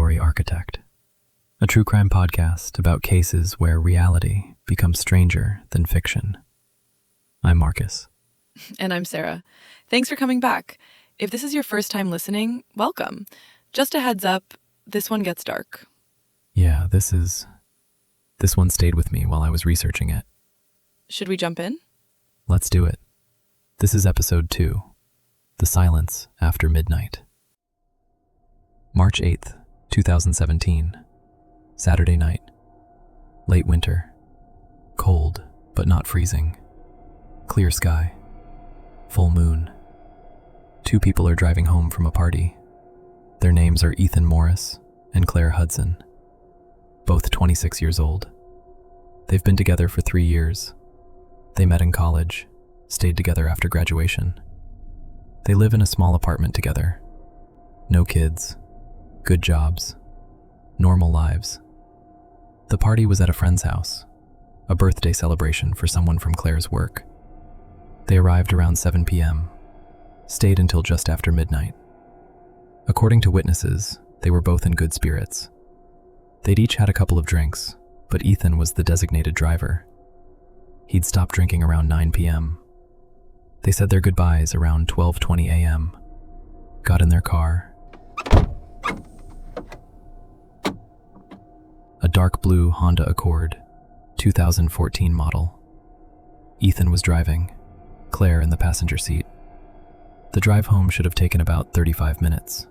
Story Architect, a true crime podcast about cases where reality becomes stranger than fiction. I'm Marcus. And I'm Sarah. Thanks for coming back. If this is your first time listening, welcome. Just a heads up, this one gets dark. Yeah, this one stayed with me while I was researching it. Should we jump in? Let's do it. This is episode 2, The Silence After Midnight. March 8th, 2017. Saturday night. Late winter. Cold, but not freezing. Clear sky. Full moon. 2 people are driving home from a party. Their names are Morris and Claire Hudson. Both 26 years old. They've been together for 3 years. They met in college, stayed together after graduation. They live in a small apartment together. No kids. Good jobs. Normal lives. The party was at a friend's house, a birthday celebration for someone from Claire's work. They arrived around 7 p.m., stayed until just after midnight. According to witnesses, they were both in good spirits. They'd each had a couple of drinks, but Ethan was the designated driver. He'd stopped drinking around 9 p.m. They said their goodbyes around 12:20 a.m., got in their car. A dark blue Honda Accord, 2014 model. Ethan was driving, Claire in the passenger seat. The drive home should have taken about 35 minutes.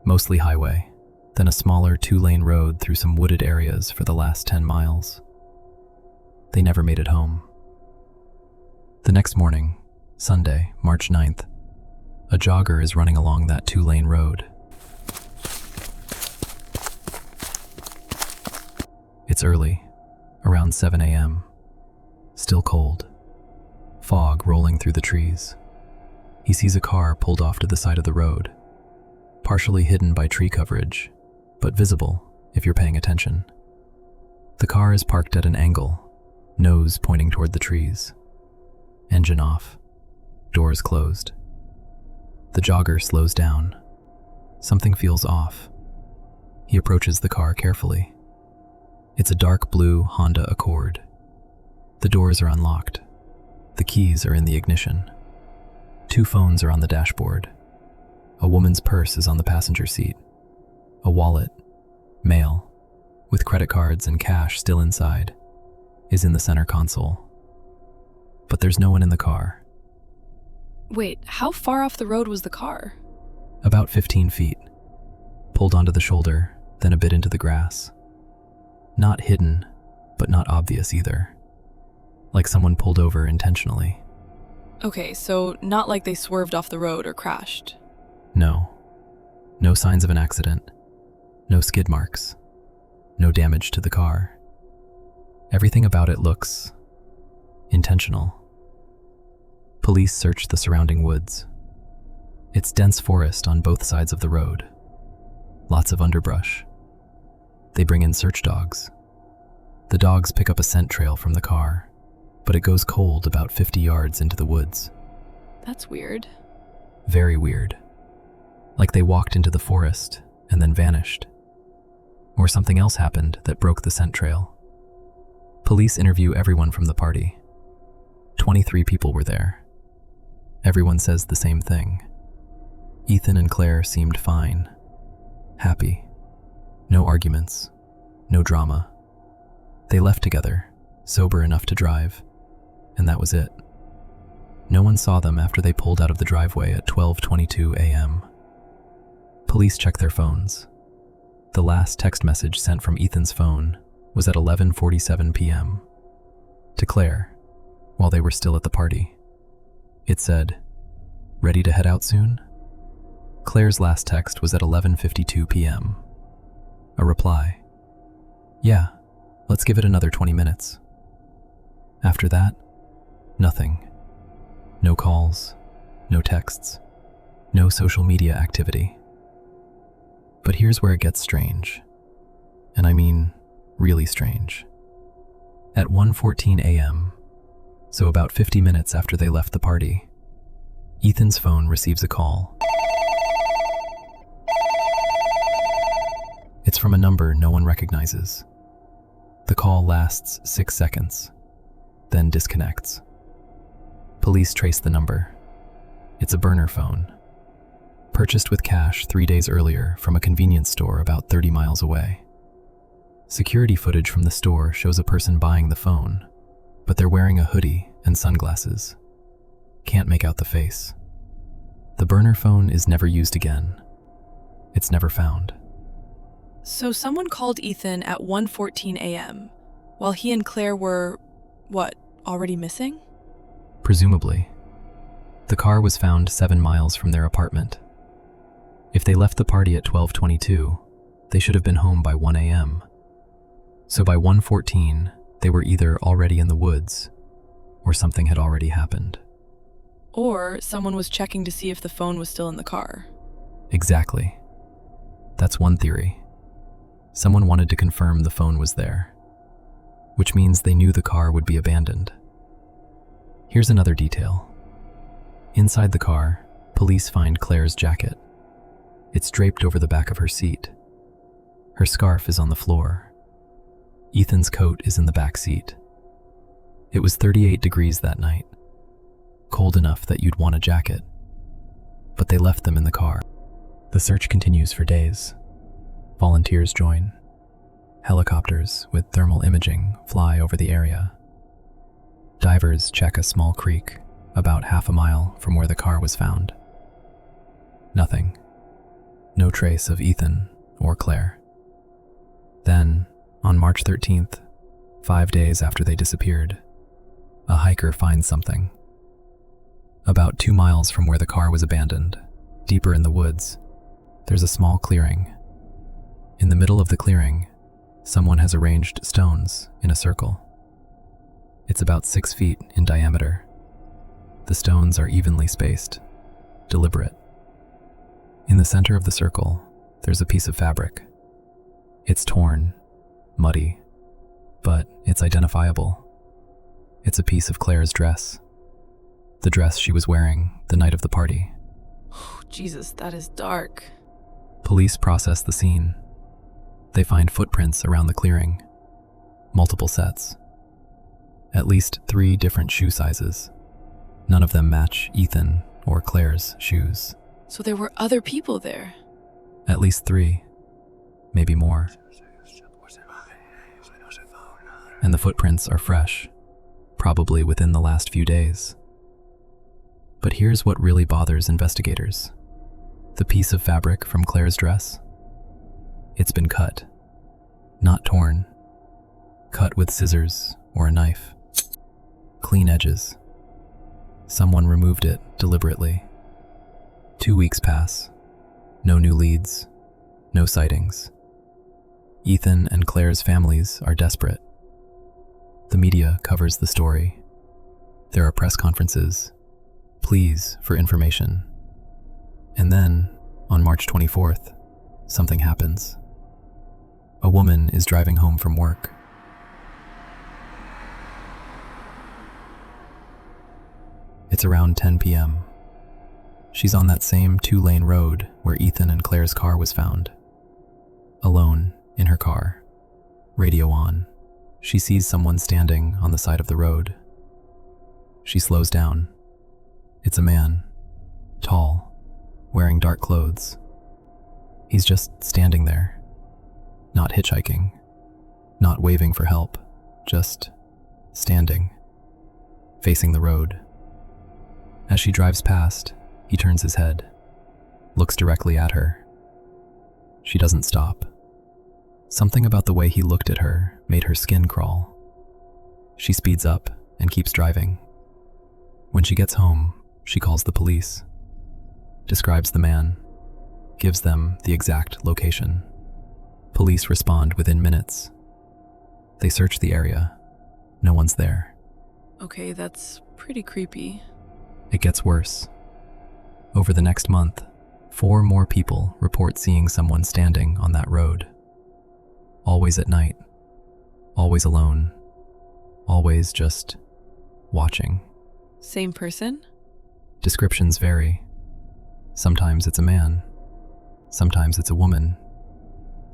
Mostly highway, then a smaller 2-lane road through some wooded areas for the last 10 miles. They never made it home. The next morning, Sunday, March 9th, a jogger is running along that 2-lane road. It's early, around 7 a.m. Still cold. Fog rolling through the trees. He sees a car pulled off to the side of the road, partially hidden by tree coverage, but visible if you're paying attention. The car is parked at an angle, nose pointing toward the trees. Engine off. Doors closed. The jogger slows down. Something feels off. He approaches the car carefully. It's a dark blue Honda Accord. The doors are unlocked. The keys are in the ignition. 2 phones are on the dashboard. A woman's purse is on the passenger seat. A wallet, mail, with credit cards and cash still inside, is in the center console. But there's no one in the car. Wait, how far off the road was the car? About 15 feet. Pulled onto the shoulder, then a bit into the grass. Not hidden, but not obvious either. Like someone pulled over intentionally. Okay, so not like they swerved off the road or crashed. No. No signs of an accident. No skid marks. No damage to the car. Everything about it looks intentional. Police search the surrounding woods. It's dense forest on both sides of the road. Lots of underbrush. They bring in search dogs. The dogs pick up a scent trail from the car, but it goes cold about 50 yards into the woods. That's weird. Very weird. Like they walked into the forest and then vanished. Or something else happened that broke the scent trail. Police interview everyone from the party. 23 people were there. Everyone says the same thing. Ethan and Claire seemed fine. Happy. No arguments. No drama. They left together, sober enough to drive, and that was it. No one saw them after they pulled out of the driveway at 12:22 a.m. Police checked their phones. The last text message sent from Ethan's phone was at 11:47 p.m. to Claire, while they were still at the party. It said, "Ready to head out soon?" Claire's last text was at 11:52 p.m. A reply, "Yeah, let's give it another 20 minutes." After that, nothing. No calls, no texts, no social media activity. But here's where it gets strange. And I mean, really strange. At 1:14 a.m., so about 50 minutes after they left the party, Ethan's phone receives a call. from a number no one recognizes. The call lasts 6 seconds, then disconnects. Police trace the number. It's a burner phone, purchased with cash 3 days earlier from a convenience store about 30 miles away. Security footage from the store shows a person buying the phone, but they're wearing a hoodie and sunglasses. Can't make out the face. The burner phone is never used again. It's never found. So someone called Ethan at 1:14 a.m. while he and Claire were, already missing? Presumably. The car was found 7 miles from their apartment. If they left the party at 12:22, they should have been home by 1 a.m. So by 1:14, they were either already in the woods or something had already happened. Or someone was checking to see if the phone was still in the car. Exactly. That's one theory. Someone wanted to confirm the phone was there, which means they knew the car would be abandoned. Here's another detail. Inside the car, police find Claire's jacket. It's draped over the back of her seat. Her scarf is on the floor. Ethan's coat is in the back seat. It was 38 degrees that night, cold enough that you'd want a jacket, but they left them in the car. The search continues for days. Volunteers join. Helicopters with thermal imaging fly over the area. Divers check a small creek about half a mile from where the car was found. Nothing. No trace of Ethan or Claire. Then, on March 13th, 5 days after they disappeared, a hiker finds something. About 2 miles from where the car was abandoned, deeper in the woods, there's a small clearing. In the middle of the clearing, someone has arranged stones in a circle. It's about 6 feet in diameter. The stones are evenly spaced, deliberate. In the center of the circle, there's a piece of fabric. It's torn, muddy, but it's identifiable. It's a piece of Claire's dress. The dress she was wearing the night of the party. Oh, Jesus, that is dark. Police process the scene. They find footprints around the clearing, multiple sets. At least 3 different shoe sizes. None of them match Ethan or Claire's shoes. So there were other people there. At least 3, maybe more. And the footprints are fresh, probably within the last few days. But here's what really bothers investigators. The piece of fabric from Claire's dress. It's been cut, not torn. Cut with scissors or a knife. Clean edges. Someone removed it deliberately. 2 weeks pass. No new leads. No sightings. Ethan and Claire's families are desperate. The media covers the story. There are press conferences, pleas for information. And then, on March 24th, something happens. A woman is driving home from work. It's around 10 p.m. She's on that same 2-lane road where Ethan and Claire's car was found. Alone in her car, radio on, she sees someone standing on the side of the road. She slows down. It's a man, tall, wearing dark clothes. He's just standing there, not hitchhiking, not waving for help, just standing, facing the road. As she drives past, he turns his head, looks directly at her. She doesn't stop. Something about the way he looked at her made her skin crawl. She speeds up and keeps driving. When she gets home, she calls the police, describes the man, gives them the exact location. Police respond within minutes. They search the area. No one's there. Okay, that's pretty creepy. It gets worse. Over the next month, 4 more people report seeing someone standing on that road. Always at night, always alone, always just watching. Same person? Descriptions vary. Sometimes it's a man, sometimes it's a woman,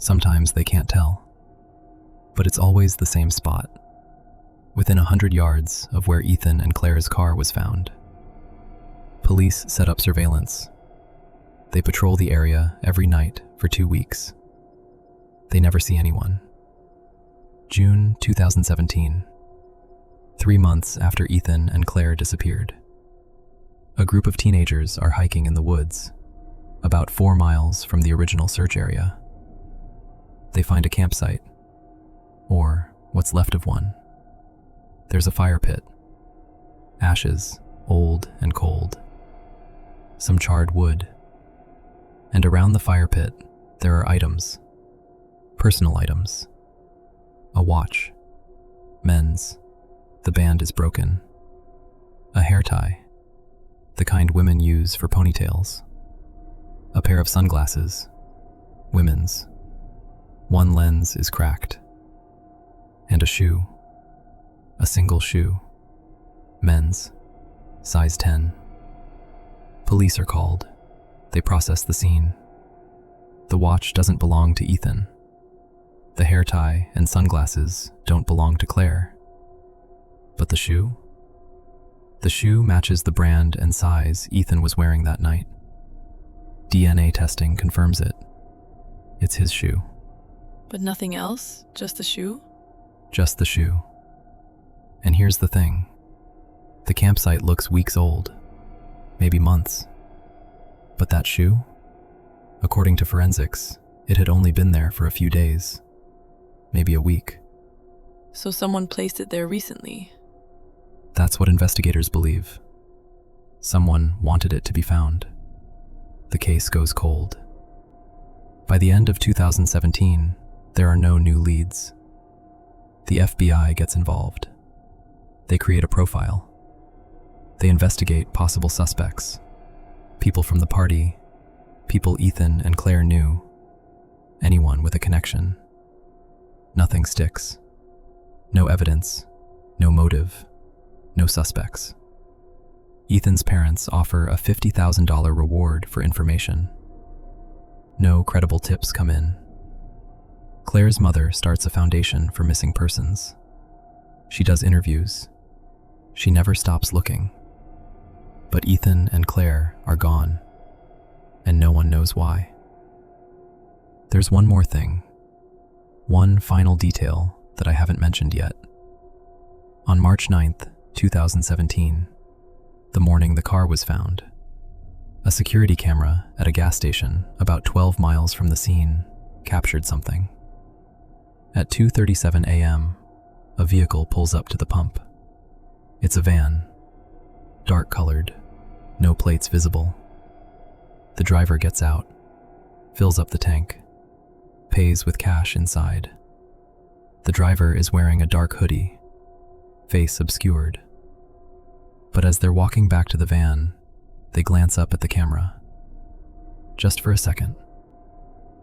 Sometimes they can't tell. But it's always the same spot, within 100 yards of where Ethan and Claire's car was found. Police set up surveillance. They patrol the area every night for 2 weeks. They never see anyone. June 2017, 3 months after Ethan and Claire disappeared. A group of teenagers are hiking in the woods, about 4 miles from the original search area. They find a campsite, or what's left of one. There's a fire pit, ashes, old and cold, some charred wood, and around the fire pit there are items, personal items. A watch, men's, the band is broken. A hair tie, the kind women use for ponytails. A pair of sunglasses, women's. One lens is cracked. And a shoe, a single shoe, men's, size 10. Police are called. They process the scene. The watch doesn't belong to Ethan. The hair tie and sunglasses don't belong to Claire. But the shoe? The shoe matches the brand and size Ethan was wearing that night. DNA testing confirms it. It's his shoe. But nothing else? Just the shoe? Just the shoe. And here's the thing. The campsite looks weeks old, maybe months. But that shoe? According to forensics, it had only been there for a few days, maybe a week. So someone placed it there recently. That's what investigators believe. Someone wanted it to be found. The case goes cold. By the end of 2017, there are no new leads. The FBI gets involved. They create a profile. They investigate possible suspects, people from the party, people Ethan and Claire knew, anyone with a connection. Nothing sticks. No evidence, no motive, no suspects. Ethan's parents offer a $50,000 reward for information. No credible tips come in. Claire's mother starts a foundation for missing persons. She does interviews. She never stops looking. But Ethan and Claire are gone, and no one knows why. There's one more thing, one final detail that I haven't mentioned yet. On March 9th, 2017, the morning the car was found, a security camera at a gas station about 12 miles from the scene captured something. At 2:37 a.m., a vehicle pulls up to the pump. It's a van, dark-colored, no plates visible. The driver gets out, fills up the tank, pays with cash inside. The driver is wearing a dark hoodie, face obscured. But as they're walking back to the van, they glance up at the camera. Just for a second.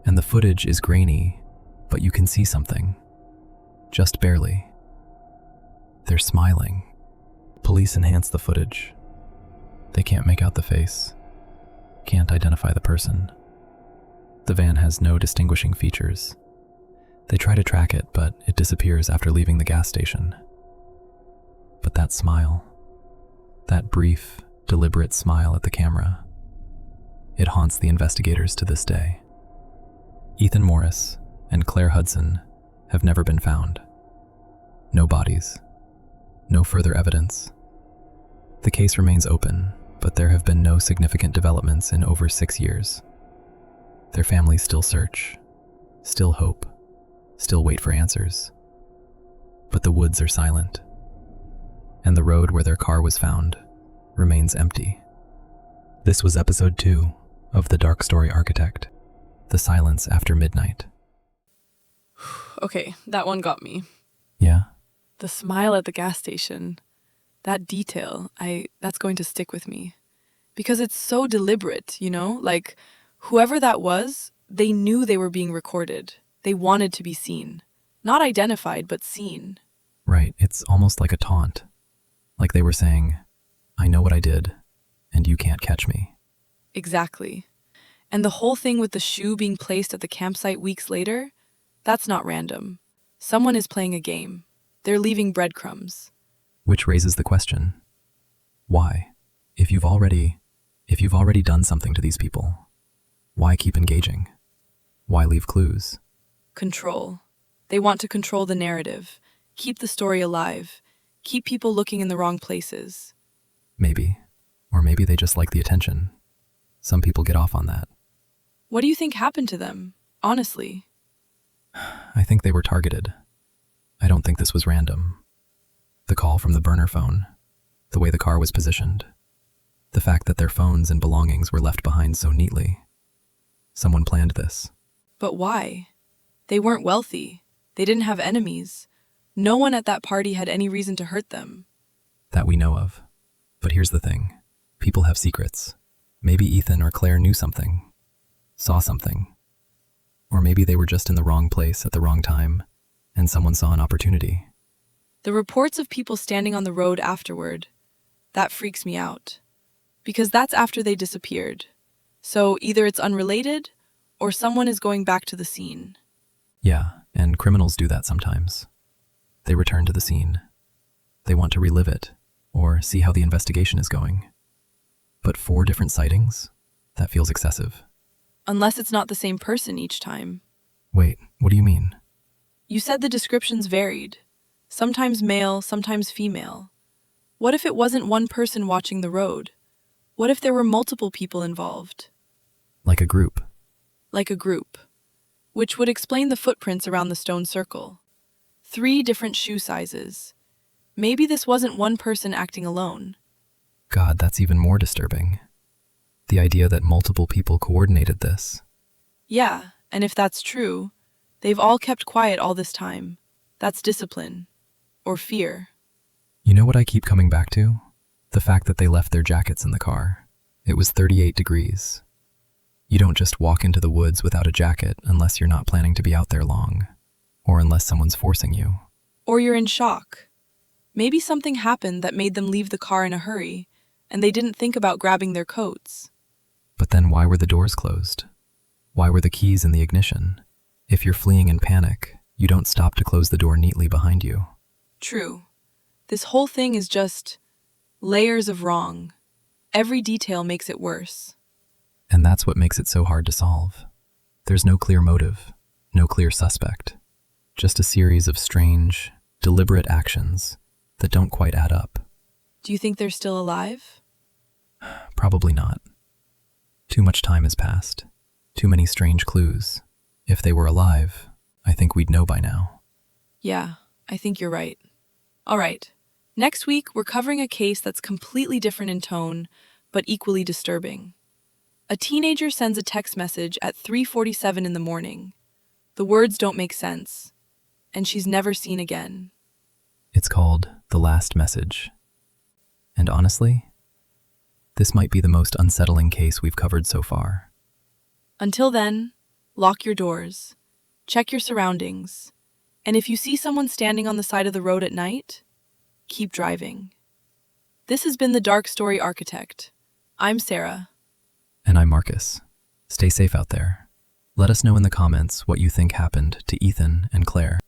And the footage is grainy, but you can see something. Just barely. They're smiling. Police enhance the footage. They can't make out the face. Can't identify the person. The van has no distinguishing features. They try to track it, but it disappears after leaving the gas station. But that smile, that brief, deliberate smile at the camera, it haunts the investigators to this day. Ethan Morris and Claire Hudson have never been found. No bodies. No further evidence. The case remains open, but there have been no significant developments in over 6 years. Their families still search, still hope, still wait for answers. But the woods are silent, and the road where their car was found remains empty. This was episode 2 of The Dark Story Architect, The Silence After Midnight. Okay, that one got me. Yeah? The smile at the gas station, that detail, that's going to stick with me. Because it's so deliberate, you know? Like, whoever that was, they knew they were being recorded. They wanted to be seen. Not identified, but seen. Right, it's almost like a taunt. Like they were saying, I know what I did, and you can't catch me. Exactly. And the whole thing with the shoe being placed at the campsite weeks later, that's not random. Someone is playing a game. They're leaving breadcrumbs. Which raises the question, why? If you've already done something to these people, why keep engaging? Why leave clues? Control. They want to control the narrative, keep the story alive, keep people looking in the wrong places. Maybe. Or maybe they just like the attention. Some people get off on that. What do you think happened to them, honestly? I think they were targeted. I don't think this was random. The call from the burner phone, the way the car was positioned, the fact that their phones and belongings were left behind so neatly. Someone planned this. But why? They weren't wealthy. They didn't have enemies. No one at that party had any reason to hurt them. That we know of. But here's the thing. People have secrets. Maybe Ethan or Claire knew something, saw something. Or maybe they were just in the wrong place at the wrong time, and someone saw an opportunity. The reports of people standing on the road afterward, that freaks me out. Because that's after they disappeared. So either it's unrelated, or someone is going back to the scene. Yeah, and criminals do that sometimes. They return to the scene. They want to relive it, or see how the investigation is going. But 4 different sightings? That feels excessive. Unless it's not the same person each time. Wait, what do you mean? You said the descriptions varied. Sometimes male, sometimes female. What if it wasn't one person watching the road? What if there were multiple people involved? Like a group. Like a group. Which would explain the footprints around the stone circle. 3 different shoe sizes. Maybe this wasn't one person acting alone. God, that's even more disturbing. The idea that multiple people coordinated this. Yeah, and if that's true, they've all kept quiet all this time. That's discipline. Or fear. You know what I keep coming back to? The fact that they left their jackets in the car. It was 38 degrees. You don't just walk into the woods without a jacket unless you're not planning to be out there long, or unless someone's forcing you. Or you're in shock. Maybe something happened that made them leave the car in a hurry, and they didn't think about grabbing their coats. But then why were the doors closed? Why were the keys in the ignition? If you're fleeing in panic, you don't stop to close the door neatly behind you. True. This whole thing is just layers of wrong. Every detail makes it worse. And that's what makes it so hard to solve. There's no clear motive, no clear suspect. Just a series of strange, deliberate actions that don't quite add up. Do you think they're still alive? Probably not. Too much time has passed. Too many strange clues. If they were alive, I think we'd know by now. Yeah, I think you're right. All right. Next week, we're covering a case that's completely different in tone, but equally disturbing. A teenager sends a text message at 3:47 in the morning. The words don't make sense, and she's never seen again. It's called The Last Message. And honestly, this might be the most unsettling case we've covered so far. Until then, lock your doors, check your surroundings, and if you see someone standing on the side of the road at night, keep driving. This has been The Dark Story Architect. I'm Sarah. And I'm Marcus. Stay safe out there. Let us know in the comments what you think happened to Ethan and Claire.